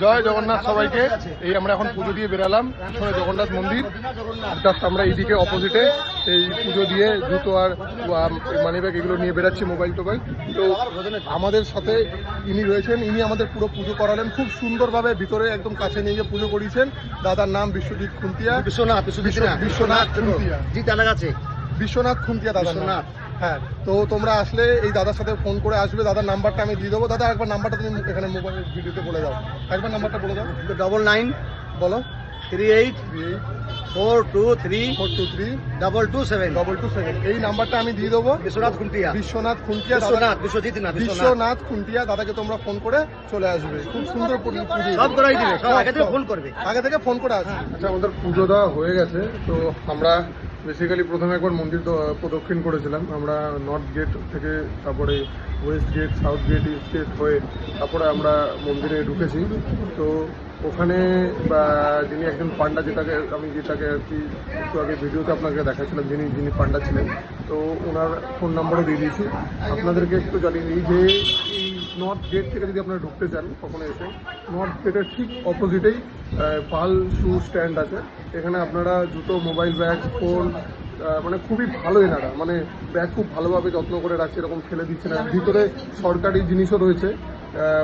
জয় জগন্নাথ সবাইকে। এই আমরা এখন পুজো দিয়ে বেরালাম, পিছনে জগন্নাথ মন্দির, জাস্ট আমরা এইদিকে অপোজিটে এই পুজো দিয়ে জুতো আর মানি ব্যাগ এগুলো নিয়ে বেরাচ্ছি, মোবাইল টোবাইল। তো আমাদের সাথে ইনি রয়েছেন, ইনি আমাদের পুরো পুজো করালেন খুব সুন্দরভাবে, ভিতরে একদম কাছে নিয়ে গিয়ে পুজো করিয়েছেন। দাদার নাম বিশ্বজিৎ খুন্তিয়া, বিশ্বনাথ খুন্তিয়া, বিশ্বনাথ খুন্তিয়া দাদার নাম। হ্যাঁ, তো তোমরা আসলে এই দাদার সাথে ফোন করে আসবে, দাদার নাম্বারটা আমি দিয়ে দেবো। দাদা একবার নাম্বারটা তুমি এখানে মোবাইল ভিডিওতে বলে দাও, একবার নাম্বারটা বলে দাও। 99 বলো 38 423 227 এই নাম্বারটা আমি দিয়ে দেবো। বিশ্বনাথ খুন্তিয়া, বিশ্বনাথ খুন্তিয়া দাদাকে তোমরা ফোন করে চলে আসবে। খুব সুন্দর পুজো, সব করাই দিবে, সব আগে থেকে ফোন করবে, আগে থেকে ফোন করে আসবে। আচ্ছা, আমাদের পুজো দেওয়া হয়ে গেছে। তো আমরা বেসিক্যালি প্রথমে একবার মন্দির প্রদক্ষিণ করেছিলাম। আমরা নর্থ গেট থেকে, তারপরে west gate, south gate, east gate হয়ে তারপরে আমরা মন্দিরে ঢুকেছি। তো ওখানে যিনি একজন পান্ডা, যেটাকে আর কি একটু আগে ভিডিওতে আপনাকে দেখাচ্ছিলাম, যিনি পান্ডা ছিলেন, তো ওনার ফোন নাম্বারও দিয়ে দিয়েছি। আপনাদেরকে একটু জানিয়ে দিই যে এই নর্থ গেট থেকে যদি আপনারা ঢুকতে চান কখনো এসে, নর্থ গেটের ঠিক অপোজিটেই পাল শু স্ট্যান্ড আছে। এখানে আপনারা জুতো, মোবাইল, ব্যাগ, ফোন, মানে খুবই ভালো এনারা, মানে ব্যাগ খুব ভালোভাবে যত্ন করে রাখছে, এরকম ফেলে দিচ্ছে না। ভিতরে সরকারি জিনিসও রয়েছে,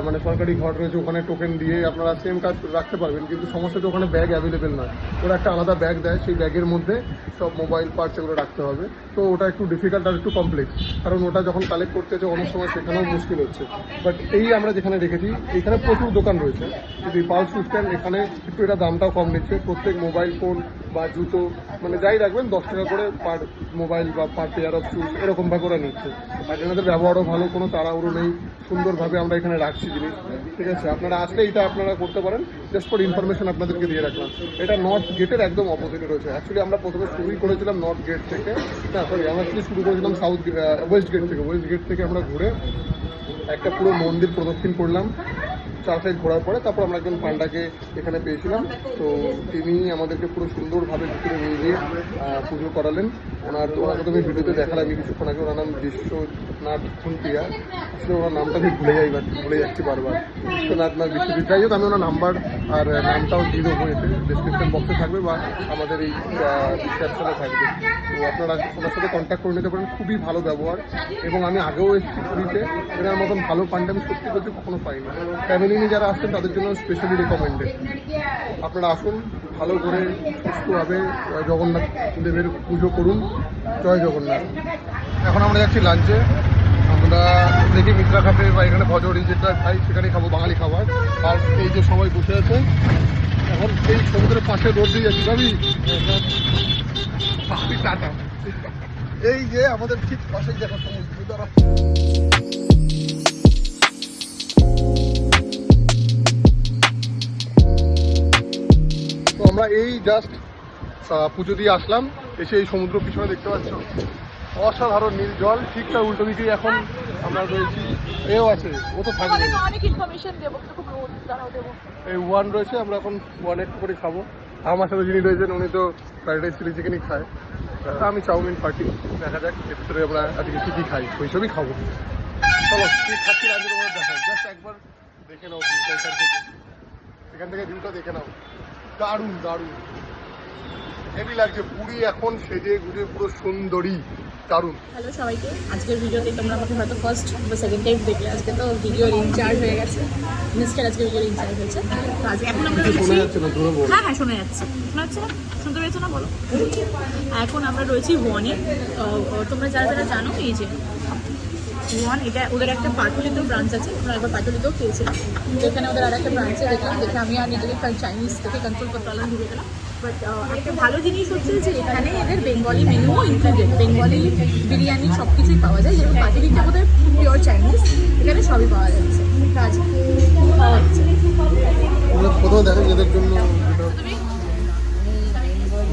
মানে সরকারি ঘর রয়েছে, ওখানে টোকেন দিয়ে আপনারা সেম কাজ রাখতে পারবেন। কিন্তু সমস্যা তো ওখানে ব্যাগ অ্যাভেলেবেল নয়, ওরা একটা আলাদা ব্যাগ দেয়, সেই ব্যাগের মধ্যে সব মোবাইল পার্টস এগুলো রাখতে হবে। তো ওটা একটু ডিফিকাল্ট আর একটু কমপ্লেক্স, কারণ ওটা যখন কালেক্ট করতে হচ্ছে অনেক সময় সেখানেও মুশকিল হচ্ছে। বাট এই আমরা যেখানে রেখেছি এখানে প্রচুর দোকান রয়েছে, কিন্তু এই পালস স্ট্যান্ড এখানে একটু এটা দামটাও কম নিচ্ছে। প্রত্যেক মোবাইল ফোন বা জুতো মানে যাই রাখবেন 10 টাকা করে পার মোবাইল বা পার পেয়ার অফ শুজ এরকমভাবে ওরা নিচ্ছে। আর এনাদের ব্যবহারও ভালো, কোনো তাড়াহুড়ো নেই, সুন্দরভাবে আমরা এখানে রাখছি জিনিস। ঠিক আছে, আপনারা আসলে এটা আপনারা করতে পারেন। জাস্ট ফর ইনফরমেশন আপনাদেরকে দিয়ে রাখলাম। এটা নর্থ গেটের একদম অপোজিটে রয়েছে। অ্যাকচুয়ালি আমরা প্রথমে শুরুই করেছিলাম নর্থ গেট থেকে, না সরি, আমরা শুরু করেছিলাম ওয়েস্ট গেট থেকে। ওয়েস্ট গেট থেকে আমরা ঘুরে একটা পুরো মন্দির প্রদক্ষিণ করলাম। 4 সাইড ঘোরার পরে তারপর আমরা একজন পান্ডাকে এখানে পেয়েছিলাম। তো তিনি আমাদেরকে পুরো সুন্দরভাবে ভিতরে নিয়ে গিয়ে পুজো করালেন। ওনাকে তো আমি ভিডিওতে দেখালাম কিছুক্ষণ আগে। ওনার নাম বিশ্বনাথ খুন্তিয়া, আসলে ওনার নামটা আমি ভুলে যাচ্ছি বারবার। বিশ্বনাথ না বিশ্বজিৎ, যাই হোক আমি ওনার নাম্বার আর নামটাও দিয়ে দেবো, এতে ডিসক্রিপশন বক্সে থাকবে বা আমাদের এই ক্যাপশনে থাকবে। তো আপনারা ওনার সাথে কন্ট্যাক্ট করে নিতে পারেন। খুবই ভালো ব্যবহার, এবং আমি আগেও এসেছি পুরীতে, এনার মতন ভালো পান্ডা আমি সত্যি বলতে কখনো পাইনি। ফ্যামিলি নিয়ে যারা আসছেন তাদের জন্য স্পেশালি রেকমেন্ডেড। আপনারা আসুন, ভালো করে সুস্থভাবে জগন্নাথ দেবের পুজো করুন। জয় জগন্নাথ। এখন আমরা যাচ্ছি লাঞ্চে। আমরা দেখি মিত্রা খাবে বা এখানে ভজরি যেটা খাই সেখানেই খাবো, বাঙালি খাবার। আর এই যে সবাই বসে আছে, এখন এই সমুদ্রের পাশে রোড দিয়ে যাচ্ছি। ভাবি টাটা। এই যে আমাদের ঠিক পাশে দেখো সমুদ্র। তো আমরা এই জাস্ট পুজো দিয়ে আসলাম, এসে এই সমুদ্র পিছনে দেখতে পাচ্ছ, অসাধারণ নীল জল। ঠিক তার উল্টো দিকেই এখন আমরা রয়েছি। এও আছে, ও তো থাকবে। এই ওয়ান রয়েছে, আমরা এখন ওয়ান একটু করে খাবো। আমার সাথে যিনি রয়েছেন উনি তো ফ্রাইড রাইস, চিলি চিকেনই খায়, আমি চাউমিন পার্টি। দেখা যাক এর ভিতরে আমরা আজকে কী কী খাই, ওই সবই খাবো। চলো কী খাচ্ছি আজকে তোমার দেখাই, জাস্ট একবার দেখে নাও ভিউটা এখান থেকে ভিউটা দেখে নাও। দারুণ দারুণ, হেভি লাগছে। পুরী এখন সেজে গুজে পুরো সুন্দরী, দারুণ। হ্যালো সবাইকে, আজকের ভিডিওতে তোমরা আমাকে হয়তো ফার্স্ট বা সেকেন্ড টাইম দেখলে। আজকে তো ভিডিওর ইনচার্জ হয়ে গেছে, মিস্টার আজকে ভিডিওর ইনচার্জ হয়েছে। তো আজকে এখন আমরা শোনা যাচ্ছে না, জোরে বল। হ্যাঁ শোনা যাচ্ছে, শোনা যাচ্ছে না? শুনতে পেয়েছো না? বলো। এখন আমরা রয়েছি ওয়ানে। তোমরা যারা যারা জানো, এই যে ওয়ান, এটা ওদের একটা পাটুলিতেও ব্রাঞ্চ আছে। আমরা একবার পাটুলিতেও খেয়েছিলাম। তো এখানে ওদের আর একটা ব্রাঞ্চে দেখলাম, দেখে আমি আর নিজেকে চাইনিজ থেকে কন্ট্রোল করতে পারলাম, ঢুকে গেলাম। বাট একটা ভালো জিনিস হচ্ছে যে এখানে এদের বেঙ্গলি মেনুও ইনক্লুডেড, বেঙ্গলি বিরিয়ানি সব কিছুই পাওয়া যায়। যেরকম পাটুলিতে ওদের পিওর চাইনিজ, এখানে সবই পাওয়া যাচ্ছে। কাজ পাওয়া যাচ্ছে। কোথাও দেখেন এদের জন্য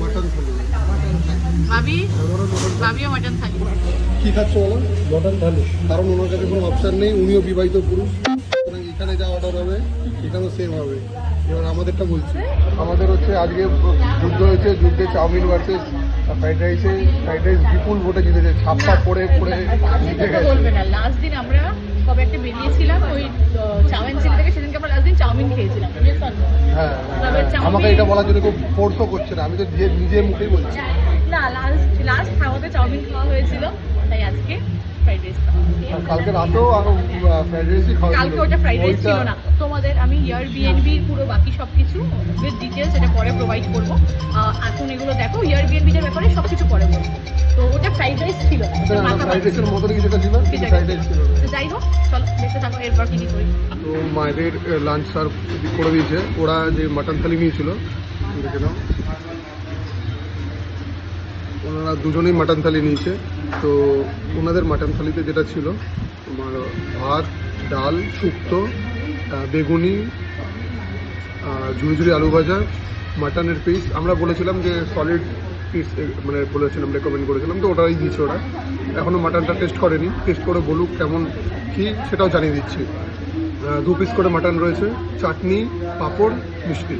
মাটন থালি, ভাবিও মাটন থালি। কি খাচ্ছ বলো? মটন থালি। কারণ ওনার কাছে কোনো অপশান নেই, উনিও বিবাহিত পুরুষ। এখানে যা অর্ডার হবে এখানেও সেম হবে। এবার আমাদেরটা বলছি, আমাদের হচ্ছে আজকে যুদ্ধ হয়েছে, যুদ্ধে চাউমিন ভার্সেস ফ্রাইড রাইস বিপুল ভোটে জিতেছে। ছাপ্পা পড়ে জিতে গেছে। লাস্ট দিন আমরা কবে একটা বেরিয়েছিলাম ওই চাউমিন সিটি থেকে, সেদিনকে আমরা লাস্ট দিন আমাকে এটা বলার জন্য খুব ফোর্সও করছে না, আমি তো নিজের মুখেই বলছি। না, লাস্ট খাওয়াতে চাউমিন খাওয়া হয়েছিল, তাই আজকে ফ্রাইড রাইস আর কালকে রাতেও আরো ফ্রাইড রাইসই খাওয়া ছিল। কালকে ওটা ফ্রাইড রাইস ছিল না। তোমাদের আমি এয়ারবিএনবির পুরো বাকি সব কিছু উইথ ডিটেলস এটা পরে প্রোভাইড করবো। এখন এগুলো দেখো, এয়ারবিএনবির ব্যাপারে সব কিছু পরে বলবো। তো ওটা ফ্রাইড রাইস ছিল না, ওটা মাখা ফ্রাইড রাইসের মতন কিছু একটা ছিল, কিছু একটা ফ্রাইড রাইস ছিল না। তো যাই হোক, চলো দেখতে থাকো এরপর কি কি করি। তো মায়েদের লাঞ্চ সার্ভ করে দিয়েছে। ওরা যে মাটন থালি নিয়েছিল, দেখে নাও, ওনারা দুজনেই মাটন থালি নিয়েছে। তো ওনাদের মাটন থালিতে যেটা ছিল তোমার ভাত, ডাল, শুক্তো, বেগুনি, ঝুড়ি ঝুড়ি আলু ভাজা, মাটনের পিস। আমরা বলেছিলাম যে সলিড পিস মানে বলেছিলাম, রেকমেন্ড করেছিলাম, তো ওটাই দিচ্ছে ওরা। এখনও মাটনটা টেস্ট করেনি, টেস্ট করে বলুক কেমন কী সেটাও জানিয়ে দিচ্ছি। 2 পিস করে মাটন রয়েছে, চাটনি, পাঁপড়, মিষ্টি,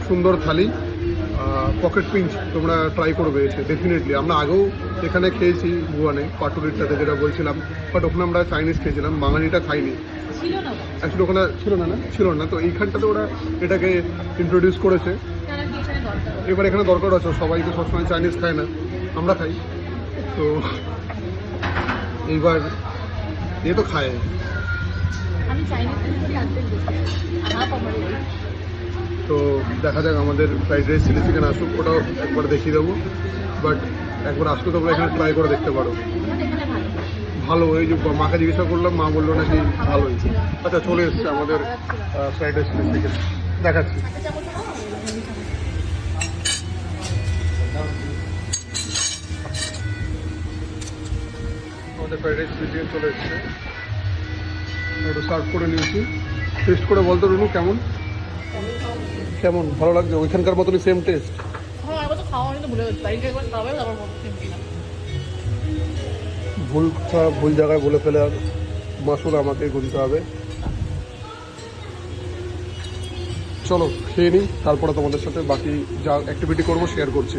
সুন্দর থালি। পকেট পিঞ্চ তোমরা ট্রাই করবে এসে ডেফিনেটলি। আমরা আগেও এখানে খেয়েছি ভুয়ানে, পাটুরিরটাতে যেটা বলছিলাম, বাট ওখানে আমরা চাইনিজ খেয়েছিলাম, বাঙালিটা খাইনি। ছিল না অ্যাকচুয়ালি ওখানে ছিল না। তো এইখানটাতে ওরা এটাকে ইন্ট্রোডিউস করেছে। তারা কি এখানে দরকার? এবার এখানে দরকার আছে, সবাই তো সবসময় চাইনিজ খায় না, আমরা খাই। তো এইবার এ তো খায়। আমি চাইনিজ রেসিপি আজকে দেখি হাফ আমার তো দেখা যাক, আমাদের ফ্রাইড রাইস চিলি চিকেন আসুক, ওটাও একবার দেখিয়ে দেবো। বাট একবার আসলে তোমরা এখানে ট্রাই করে দেখতে পারো। এখানে ভালো ভালো, এই যে মাকে জিজ্ঞাসা করলাম, মা বললো নাকি ভালোই। আচ্ছা, চলে এসছে আমাদের ফ্রাইড রাইস চিলি চিকেন, দেখাচ্ছি। আমাদের ফ্রাইড রাইস চিলি চিকেন চলে এসছে, ওটা সার্ভ করে নিয়েছি। টেস্ট করে বলতো রুনু কেমন কেমন ভালো লাগছে? ওইখানকার মতনই সেম টেস্ট? হ্যাঁ, একবার তো খাওয়া হয়নি, ভুলে গেছি। বাড়িতে একবার খাওয়াবে, তারপর বলবো কিনা। ভুল জায়গায় বলে ফেলে আর মাসুল আমাকে গুনতে হবে। চলো খেয়ে নিই, তারপরে তোমাদের সাথে বাকি যা অ্যাক্টিভিটি করবো শেয়ার করছি।